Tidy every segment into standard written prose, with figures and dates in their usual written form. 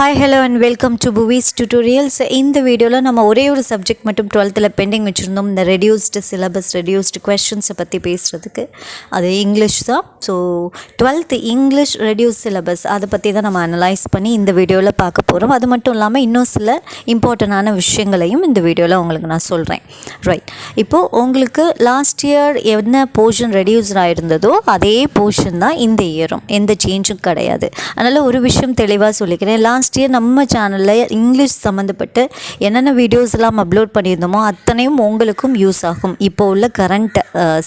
Hi, hello and welcome to Buvis Tutorials. இந்த வீடியோவில் நம்ம ஒரே ஒரு சப்ஜெக்ட் மட்டும் 12th பெண்டிங் வச்சுருந்தோம். இந்த ரெடியூஸ்டு சிலபஸ் ரெடியூஸ்டு கொஸ்டின்ஸை பற்றி பேசுகிறதுக்கு. அது இங்கிலீஷ் தான். So 12th English reduce syllabus அதை பற்றி தான் நம்ம அனலைஸ் பண்ணி இந்த வீடியோவில் பார்க்க போகிறோம். அது மட்டும் இல்லாமல் இன்னும் சில இம்பார்ட்டண்டான விஷயங்களையும் இந்த வீடியோவில் உங்களுக்கு நான் சொல்கிறேன். ரைட், இப்போது உங்களுக்கு லாஸ்ட் இயர் என்ன போர்ஷன் ரெடியூஸ் ஆகிருந்ததோ அதே போர்ஷன் தான் இந்த இயரும், எந்த சேஞ்சும் கிடையாது. அதனால் ஒரு விஷயம் தெளிவாக சொல்லிக்கிறேன். லாஸ்ட் இயர் நம்ம சேனலில் இங்கிலீஷ் சம்மந்தப்பட்டு என்னென்ன வீடியோஸ் எல்லாம் அப்லோட் பண்ணியிருந்தோமோ அத்தனையும் உங்களுக்கும் யூஸ் ஆகும், இப்போ உள்ள கரண்ட்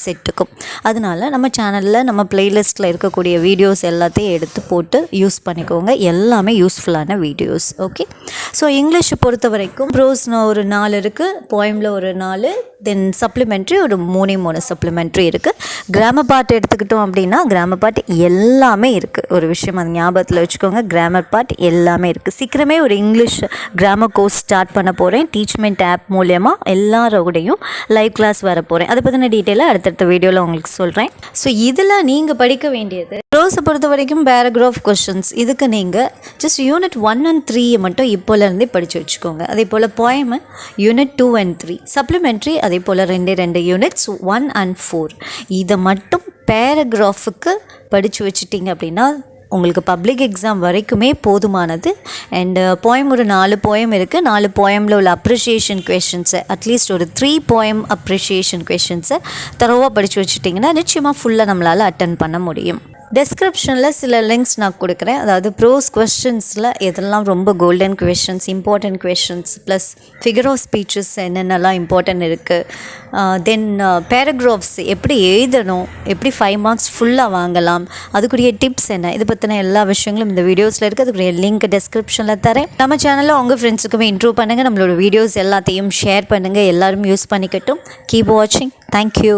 செட்டுக்கும். அதனால நம்ம சேனலில் நம்ம பிளேலிஸ்ட்டில் இருக்கக்கூடிய வீடியோஸ் எல்லாத்தையும் எடுத்து போட்டு யூஸ் பண்ணிக்கோங்க. எல்லாமே யூஸ்ஃபுல்லான வீடியோஸ். ஓகே, ஸோ இங்கிலீஷை பொறுத்த வரைக்கும் ப்ரோஸ்னு ஒரு 4 இருக்குது, போயமில் ஒரு 4, தென் சப்ளிமெண்ட்ரி ஒரு 3 சப்ளிமெண்ட்ரி இருக்குது. கிராமர் பார்ட் எடுத்துக்கிட்டோம் அப்படின்னா கிராமர் பார்ட் எல்லாமே இருக்குது. ஒரு விஷயம் அது ஞாபகத்தில் வச்சுக்கோங்க, கிராமர் பார்ட் எல்லாமே இருக்குது. சீக்கிரமே ஒரு இங்கிலீஷ் கிராமர் கோர்ஸ் ஸ்டார்ட் பண்ண போகிறேன். டீச்மெண்ட் ஆப் மூலமாக எல்லாரோடையும் லைவ் கிளாஸ் வர போகிறேன். அதை பற்றின டீட்டெயிலாக அடுத்தடுத்த வீடியோவில் உங்களுக்கு சொல்கிறேன். ஸோ இதில் நீங்கள் படிக்க வேண்டியது ப்ரோஸை பொறுத்த வரைக்கும் பேராகிராஃப் கொஸ்டின்ஸ். இதுக்கு நீங்கள் ஜஸ்ட் யூனிட் 1 and 3 மட்டும் இப்போலேருந்தே படித்து வச்சுக்கோங்க. அதே போல் போயம் யூனிட் 2 and 3, சப்ளிமெண்ட்ரி அதே போல் 2 யூனிட்ஸ் 1 and 4. இதை மட்டும் பேராகிராஃபுக்கு படித்து வச்சுட்டிங்க அப்படின்னா உங்களுக்கு பப்ளிக் எக்ஸாம் வரைக்குமே போதுமானது. அண்டு போயம் ஒரு 4 போயம் இருக்குது. 4 போயமில் உள்ள அப்ரிஷியேஷன் கொஷின்ஸை அட்லீஸ்ட் ஒரு 3 போயம் அப்ரிஷியேஷன் கொஷின்ஸை தரோவாக படித்து வச்சுட்டிங்கன்னா நிச்சயமாக ஃபுல்லாக நம்மளால் அட்டன் பண்ண முடியும். டெஸ்கிரிப்ஷனில் சில லிங்க்ஸ் நான் கொடுக்குறேன். அதாவது ப்ரோஸ் கொஸ்டின்ஸில் எதெல்லாம் ரொம்ப golden questions, important questions, plus figure of speeches என்னென்னலாம் இம்பார்ட்டன்ட் இருக்குது, தென் பேராகிராஃப்ஸ் எப்படி எழுதணும், எப்படி 5 மார்க்ஸ் ஃபுல்லாக வாங்கலாம், அதுக்குரிய டிப்ஸ் என்ன, இதை பற்றின எல்லா விஷயங்களும் இந்த வீடியோஸில் இருக்குது. அதுக்குரிய லிங்க் டெஸ்கிரிப்ஷனில் தரேன். நம்ம சேனலில் உங்கள் ஃப்ரெண்ட்ஸுக்குமே இன்ட்ரூவ் பண்ணுங்கள். நம்மளோட வீடியோஸ் எல்லாத்தையும் ஷேர் பண்ணுங்கள். எல்லோரும் யூஸ் பண்ணிக்கட்டும். கீப் வாட்சிங். தேங்க்யூ.